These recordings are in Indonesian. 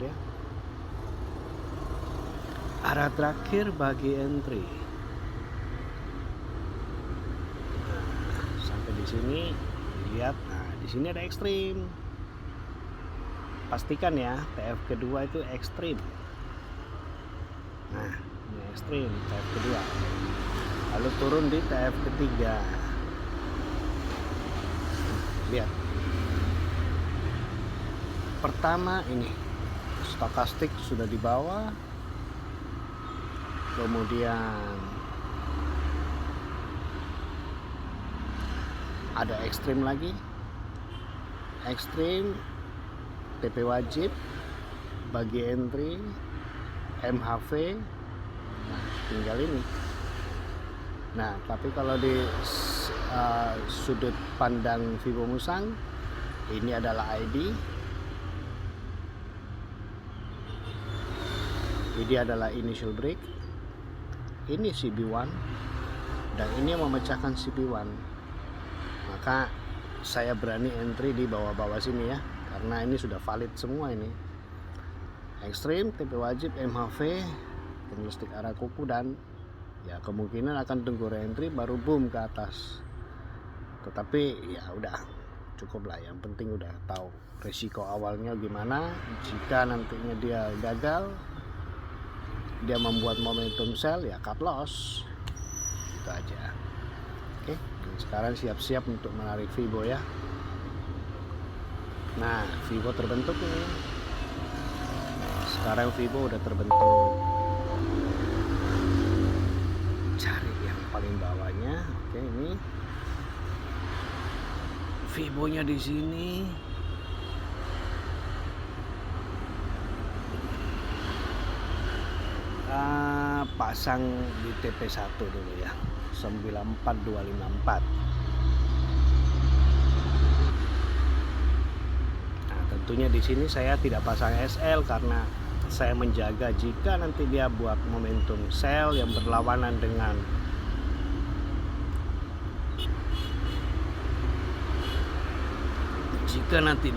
ya. Arah terakhir bagi entry. Sampai di sini lihat. Nah, di sini ada ekstrim. Pastikan ya, TF kedua itu ekstrim. Nah, ini ekstrim TF kedua. Lalu turun di TF ketiga. Lihat. Pertama ini stokastik sudah di bawah. Kemudian ada ekstrim lagi. Ekstrim TP wajib bagi entry MHV. Nah, tinggal ini. Nah, tapi kalau di sudut pandang Vibo Musang, ini adalah ID, ini adalah initial break, ini CB1, dan ini yang memecahkan CB1. Maka saya berani entry di bawah-bawah sini ya, karena ini sudah valid semua ini. Ekstrim, TP wajib, MHV, candlestick arah kuku, dan ya kemungkinan akan tunggu re-entry baru boom ke atas. Tetapi ya udah cukup lah, yang penting udah tahu resiko awalnya gimana. Jika nantinya dia gagal, dia membuat momentum sell, ya cut loss. Itu aja. Oke, sekarang siap-siap untuk menarik Vibo ya. Nah, Vibo terbentuk nih. Sekarang Vibo udah terbentuk. Cari yang paling bawahnya. Oke, ini Vibonya di sini. Pasang di TP1 dulu ya, 94254. Nah, tentunya di sini saya tidak pasang SL karena saya menjaga jika nanti dia buat momentum sell yang berlawanan dengan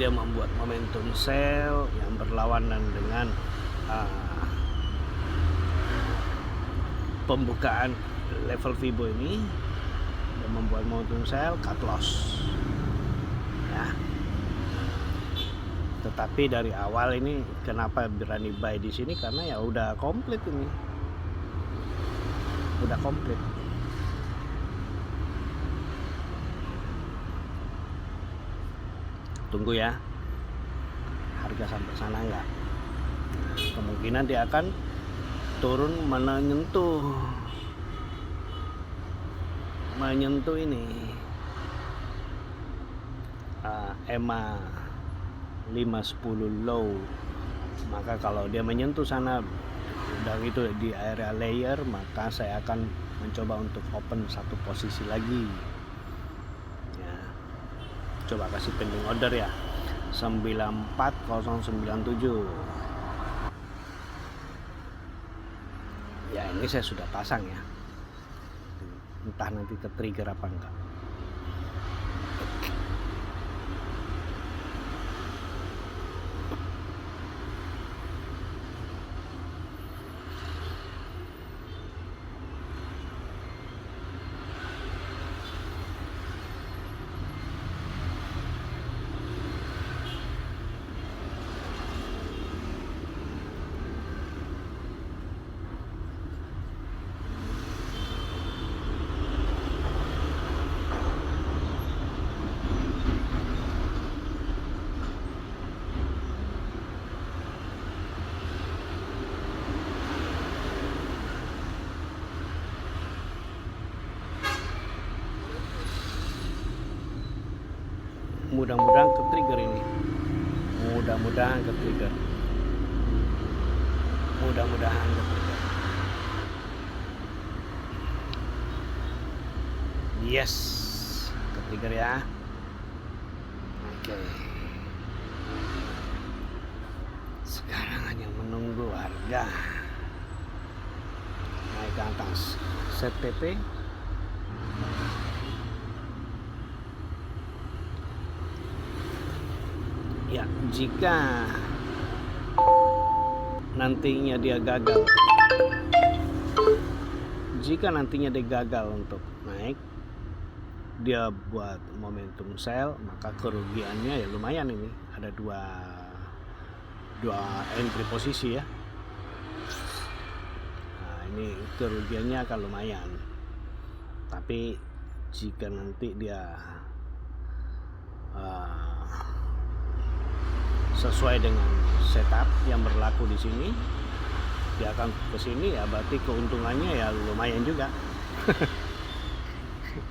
membuat momentum sell yang berlawanan dengan pembukaan level Vibo ini dan membuat momentum sell, cut loss ya. Tetapi dari awal ini kenapa berani buy di sini, karena ya udah komplit ini, udah komplit. Tunggu ya, harga sampai sana enggak. Kemungkinan dia akan turun menyentuh ini EMA 510 low. Maka kalau dia menyentuh sana dan itu di area layer, maka saya akan mencoba untuk open satu posisi lagi ya. Coba kasih pending order ya, 94097 ya. Ini saya sudah pasang ya, entah nanti ke trigger apa enggak. Mudah-mudahan ke trigger ini, mudah-mudahan ke trigger, mudah-mudahan ke trigger. Yes, ke trigger ya. Oke, sekarang hanya menunggu harga naik ke atas. Set TP ya, jika nantinya dia gagal, untuk naik, dia buat momentum sell, maka kerugiannya ya lumayan. Ini ada dua entry posisi ya. Nah, ini kerugiannya akan lumayan. Tapi jika nanti dia sesuai dengan setup yang berlaku di sini, dia akan ke sini, ya berarti keuntungannya ya lumayan juga.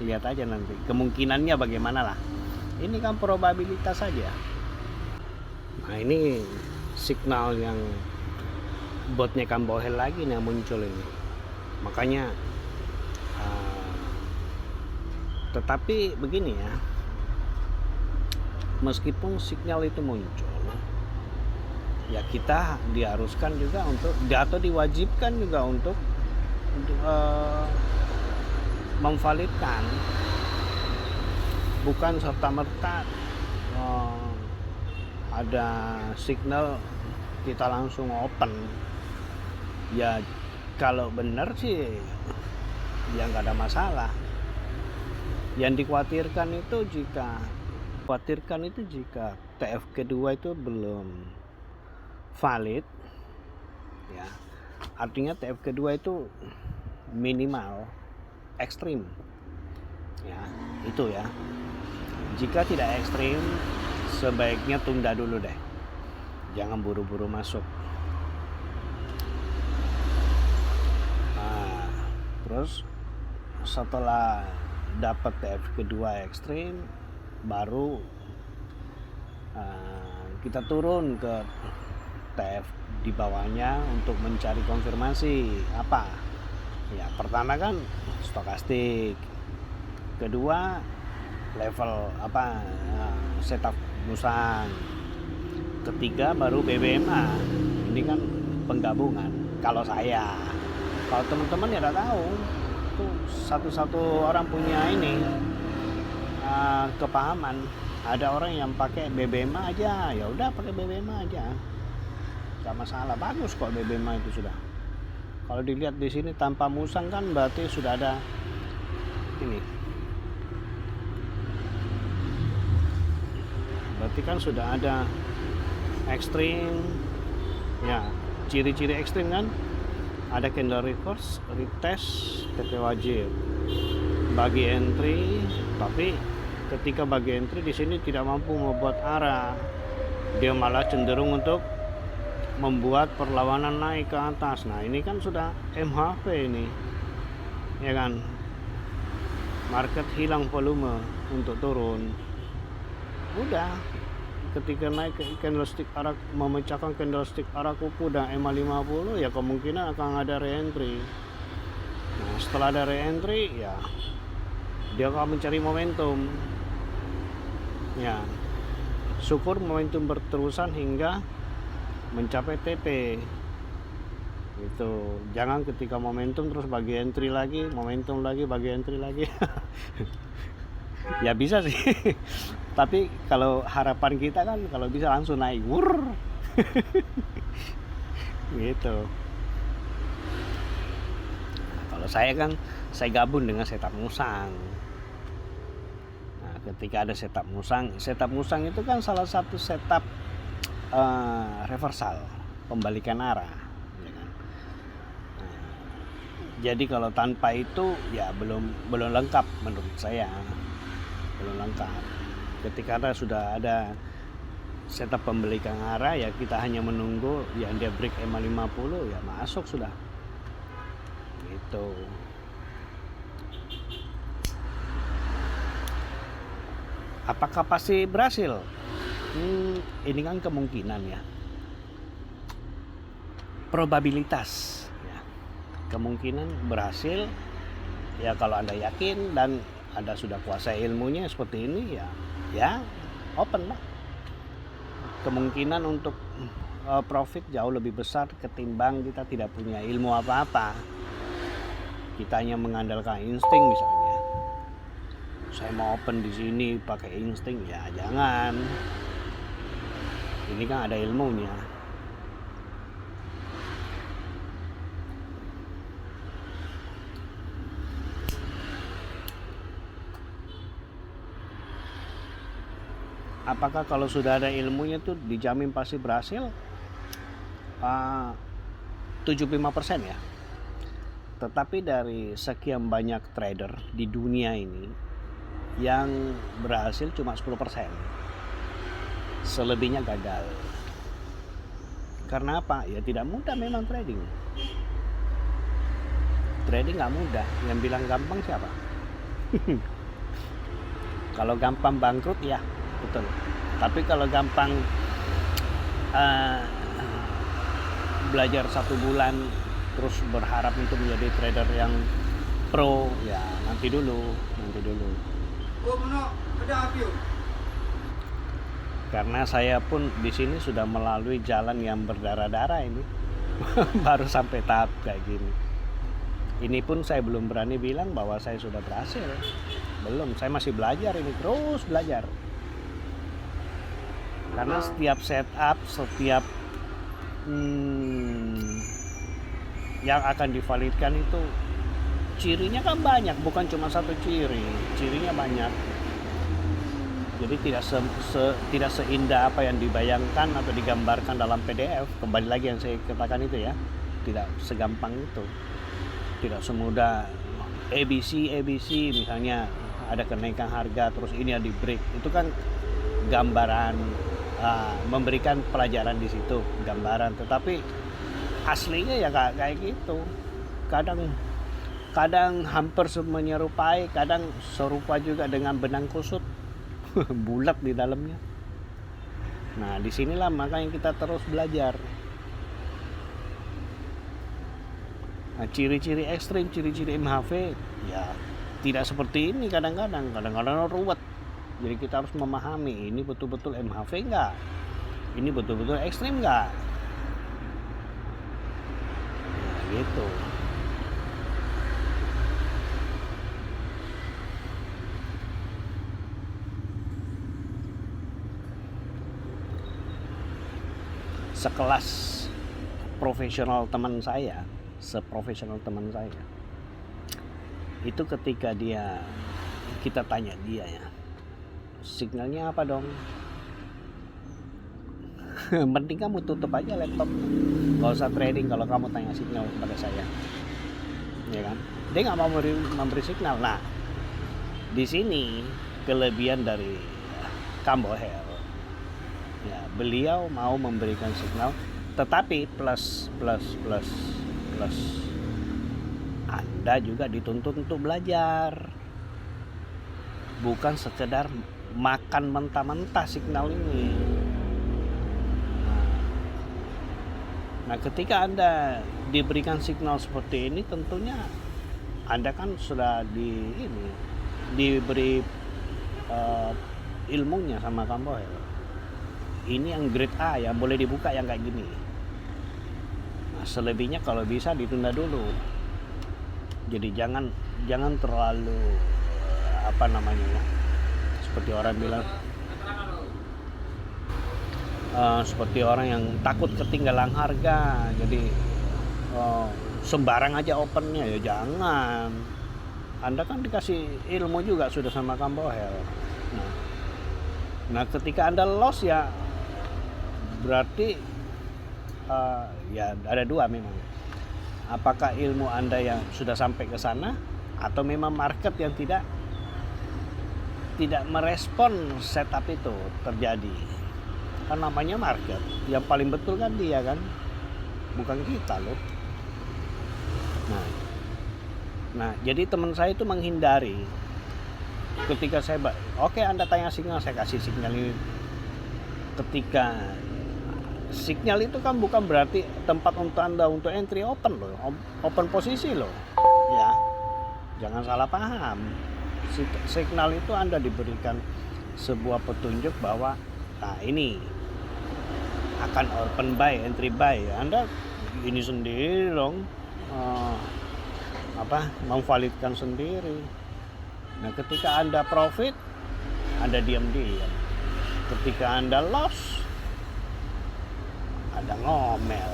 Lihat aja nanti kemungkinannya bagaimana lah. Ini kan probabilitas saja. Nah, ini signal yang botnya Campbell lagi nih yang muncul ini. Makanya tetapi begini ya, meskipun signal itu muncul, ya kita diharuskan juga untuk, atau diwajibkan juga untuk memvalidkan, bukan serta-merta ada signal kita langsung open. Ya kalau benar sih ya nggak ada masalah. Yang dikhawatirkan itu jika TF kedua itu belum valid, ya artinya TF kedua itu minimal ekstrim, ya itu ya. Jika tidak ekstrim, sebaiknya tunda dulu deh, jangan buru-buru masuk. Nah, terus setelah dapat TF kedua ekstrim, baru kita turun ke TF di bawahnya untuk mencari konfirmasi apa ya. Pertama kan stokastik, kedua level setup musang, ketiga baru BBMA. Ini kan penggabungan. Kalau teman-teman ya udah tahu, itu satu-satu orang punya ini kepahaman. Ada orang yang pakai BBMA aja, ya udah pakai BBMA aja, nggak masalah. Bagus kok BBMA itu sudah. Kalau dilihat di sini tanpa musang kan berarti sudah ada ini, berarti kan sudah ada ekstrim ya. Ciri-ciri ekstrim kan ada candle reverse, retest, TP wajib, bagi entry. Tapi ketika bagi entry di sini tidak mampu membuat arah, dia malah cenderung untuk membuat perlawanan naik ke atas. Nah, ini kan sudah MHV ini, ya kan? Market hilang volume untuk turun. Udah, ketika naik ke candlestick arah, memecahkan candlestick arah kuku dan EMA 50, ya kemungkinan akan ada re-entry. Nah, setelah ada re-entry, ya dia akan mencari momentum. Ya, syukur momentum berterusan hingga mencapai TP. Itu jangan ketika momentum terus bagi entry lagi, momentum lagi, bagi entry lagi. Ya bisa sih. Tapi kalau harapan kita kan kalau bisa langsung naik, wur. Gitu. Nah, kalau saya gabung dengan setup musang. Nah, ketika ada setup musang itu kan salah satu setup reversal, pembalikan arah, ya kan? Nah, jadi kalau tanpa itu ya belum lengkap menurut saya, belum lengkap. Ketika sudah ada setup pembalikan arah, ya kita hanya menunggu yang dia break EMA 50, ya masuk sudah. Gitu. Apakah pasti berhasil? Ini kan kemungkinan ya, probabilitas ya. Kemungkinan berhasil ya kalau Anda yakin dan Anda sudah kuasai ilmunya seperti ini, ya open lah. Kemungkinan untuk profit jauh lebih besar ketimbang kita tidak punya ilmu apa-apa. Kita hanya mengandalkan insting misalnya. Saya mau open di sini pakai insting, ya jangan. Ini kan ada ilmunya. apakah kalau sudah ada ilmunya tuh dijamin pasti berhasil? 75% ya. Tetapi dari sekian banyak trader di dunia ini, yang berhasil cuma 10%. Selebihnya gagal. Karena apa? Ya tidak mudah memang trading. Trading nggak mudah. Yang bilang gampang siapa? Kalau gampang bangkrut ya betul. Tapi kalau gampang belajar 1 bulan terus berharap untuk menjadi trader yang pro, ya nanti dulu. Karena saya pun di sini sudah melalui jalan yang berdarah-darah ini. Baru sampai tahap kayak gini. Ini pun saya belum berani bilang bahwa saya sudah berhasil. Belum, saya masih belajar ini, terus belajar. Karena setiap setup, setiap yang akan divalidkan itu cirinya kan banyak, bukan cuma satu ciri, cirinya banyak. Jadi tidak seindah apa yang dibayangkan atau digambarkan dalam PDF. Kembali lagi yang saya katakan itu ya, tidak segampang itu, tidak semudah ABC misalnya ada kenaikan harga terus ini ada di break, itu kan gambaran, memberikan pelajaran di situ, gambaran. Tetapi aslinya ya kayak gitu, kadang hampir menyerupai, kadang serupa juga dengan benang kusut. Bulat di dalamnya. Nah, disinilah makanya kita terus belajar. Nah, ciri-ciri ekstrim, ciri-ciri MHV ya tidak seperti ini kadang-kadang ruwet. Jadi kita harus memahami ini betul-betul MHV enggak, ini betul-betul ekstrim enggak. Nah, gitu. Sekelas profesional teman saya, seprofesional teman saya, itu ketika kita tanya dia ya, signalnya apa dong? Mending kamu tutup aja laptop, gak usah trading kalau kamu tanya signal kepada saya, ya kan? Dia nggak mau memberi signal. Nah, di sini kelebihan dari Campbell. Ya, beliau mau memberikan signal, tetapi plus Anda juga dituntut untuk belajar, bukan sekedar makan mentah-mentah signal ini. Nah, ketika Anda diberikan signal seperti ini, tentunya Anda kan sudah diberi ilmunya sama Campbell. Ini yang grade A yang boleh dibuka yang kayak gini. Nah, selebihnya kalau bisa ditunda dulu. Jadi jangan terlalu seperti orang bilang, seperti orang yang takut ketinggalan harga. Jadi sembarang aja opennya, ya jangan. Anda kan dikasih ilmu juga sudah sama Campbell. Nah, ketika Anda loss ya berarti ya ada dua memang. Apakah ilmu Anda yang sudah sampai ke sana, atau memang market yang tidak merespon setup itu terjadi. Kan namanya market, yang paling betul kan dia kan, bukan kita loh. Nah, jadi teman saya itu menghindari. Ketika saya oke, Anda tanya signal, saya kasih signal ini. Ketika signal itu kan bukan berarti tempat untuk Anda untuk entry open loh, open posisi loh, ya jangan salah paham. Signal itu Anda diberikan sebuah petunjuk bahwa ini akan open buy, entry buy. Anda ini sendiri dong, memvalidkan sendiri. Nah, ketika Anda profit, Anda diam-diam. Ketika Anda loss, ada ngomel.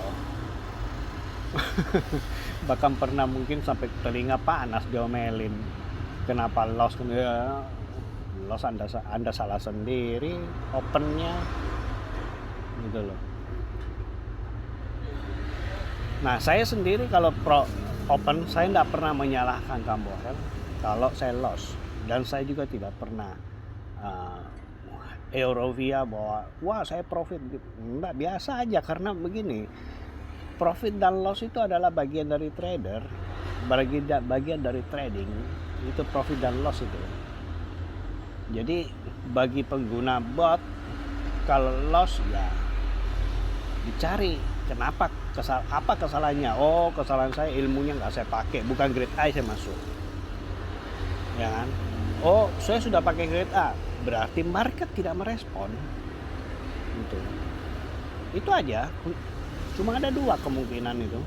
Bahkan pernah mungkin sampai telinga panas diomelin. Kenapa loss? loss anda salah sendiri opennya gitu loh. Nah, saya sendiri kalau open saya tidak pernah menyalahkan Kambohel kalau saya loss, dan saya juga tidak pernah euforia bahwa wah saya profit gitu. Enggak, biasa aja, karena begini, profit dan loss itu adalah bagian dari trader, bagian dari trading, itu profit dan loss itu. Jadi bagi pengguna bot, kalau loss ya dicari kenapa, apa kesalahannya. Oh, kesalahan saya ilmunya nggak saya pakai, bukan grade A saya masuk, ya kan. Oh, saya sudah pakai grade A, berarti market tidak merespon gitu. Itu aja. Cuma ada dua kemungkinan itu,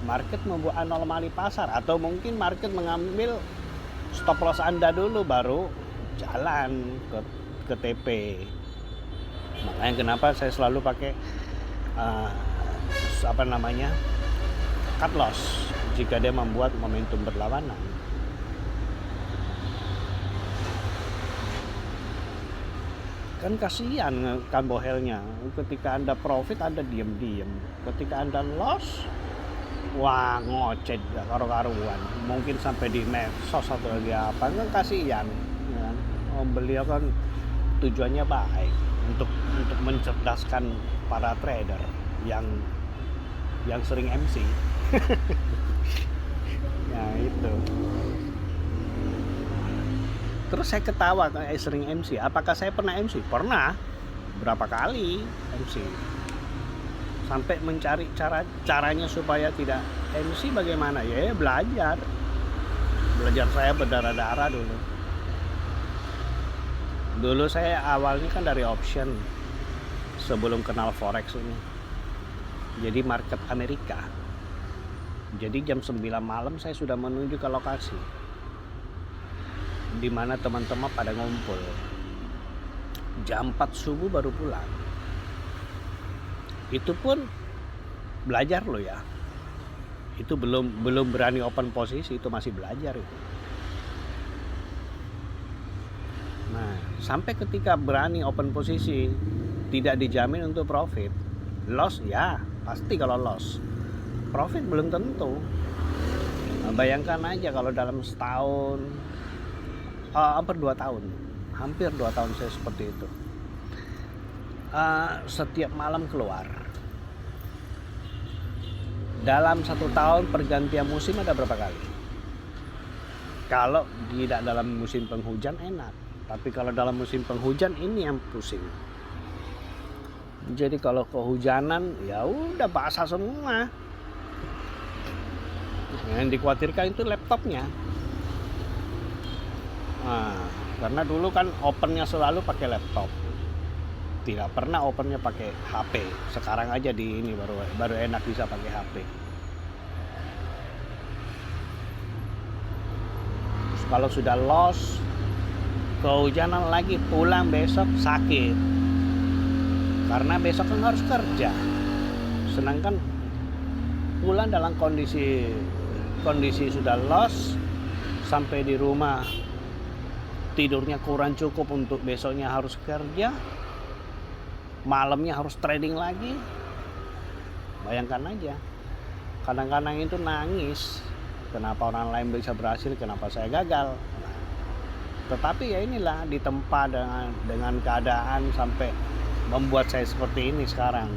market membuat anomali pasar, atau mungkin market mengambil stop loss Anda dulu baru jalan ke TP. Makanya kenapa saya selalu pakai cut loss jika dia membuat momentum berlawanan. Kan kasihan Kambohelnya, ketika Anda profit Anda diam-diam, ketika Anda loss wah ngocet gak karu-karuan, mungkin sampai di medsos atau lagi apa, kan kasihan ya. Beliau kan tujuannya baik untuk mencerdaskan para trader yang sering MC. Ya itu. Terus saya ketawa kayak sering MC. Apakah saya pernah MC? Pernah. Berapa kali MC. Sampai mencari caranya supaya tidak MC bagaimana? Ya belajar. Belajar saya berdarah-darah dulu. Dulu saya awalnya kan dari option sebelum kenal forex ini. Jadi market Amerika. Jadi jam 9 malam saya sudah menuju ke lokasi di mana teman-teman pada ngumpul. Jam 4 subuh baru pulang. Itu pun belajar loh ya. Itu belum berani open posisi, itu masih belajar itu. Nah, sampai ketika berani open posisi tidak dijamin untuk profit. Loss ya, pasti kalau loss. Profit belum tentu. Nah, bayangkan aja kalau dalam setahun, hampir 2 tahun saya seperti itu. Setiap malam keluar. Dalam 1 tahun pergantian musim ada berapa kali? Kalau tidak dalam musim penghujan enak, tapi kalau dalam musim penghujan ini yang pusing. Jadi kalau kehujanan ya udah basah semua. Yang dikhawatirkan itu laptopnya. Nah, karena dulu kan opennya selalu pakai laptop, tidak pernah opennya pakai HP. Sekarang aja di ini baru enak bisa pakai HP. Terus kalau sudah loss, kehujanan lagi, pulang besok sakit karena besok kan harus kerja. Sedangkan pulang dalam kondisi sudah loss, sampai di rumah tidurnya kurang cukup untuk besoknya harus kerja, malamnya harus trading lagi. Bayangkan aja, kadang-kadang itu nangis, kenapa orang lain bisa berhasil, kenapa saya gagal. Tetapi ya inilah, ditempa dengan keadaan sampai membuat saya seperti ini sekarang.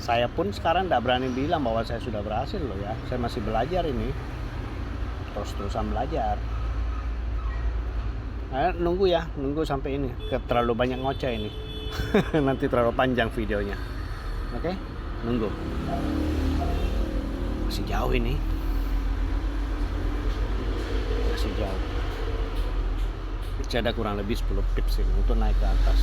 Saya pun sekarang tidak berani bilang bahwa saya sudah berhasil loh ya. Saya masih belajar ini, terus-terusan belajar. Nah, nunggu sampai ini, terlalu banyak ngoceh ini. Nanti terlalu panjang videonya. Oke, nunggu. Masih jauh ini. Masih jauh. Ada kurang lebih 10 pips ini untuk naik ke atas.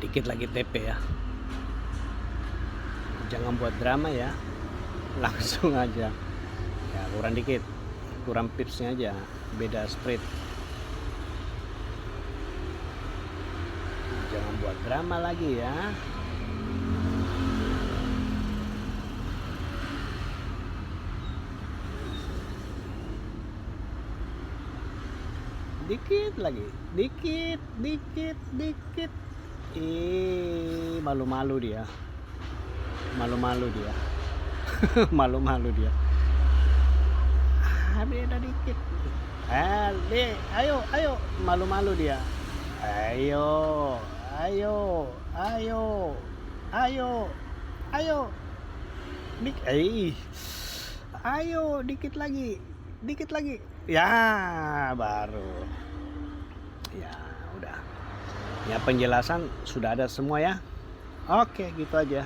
dikit lagi TP ya. Jangan buat drama ya, langsung aja ya. Kurang dikit, kurang pipsnya aja, beda sprite. Jangan buat drama lagi ya. Dikit lagi, dikit. Malu-malu dia. Malu-malu dia. Malu-malu dia. Beda dikit. Ayo, malu-malu dia. Ayo. Ayo, dikit lagi. Ya, baru. Ya, udah. Ya, penjelasan sudah ada semua ya. Oke, gitu aja.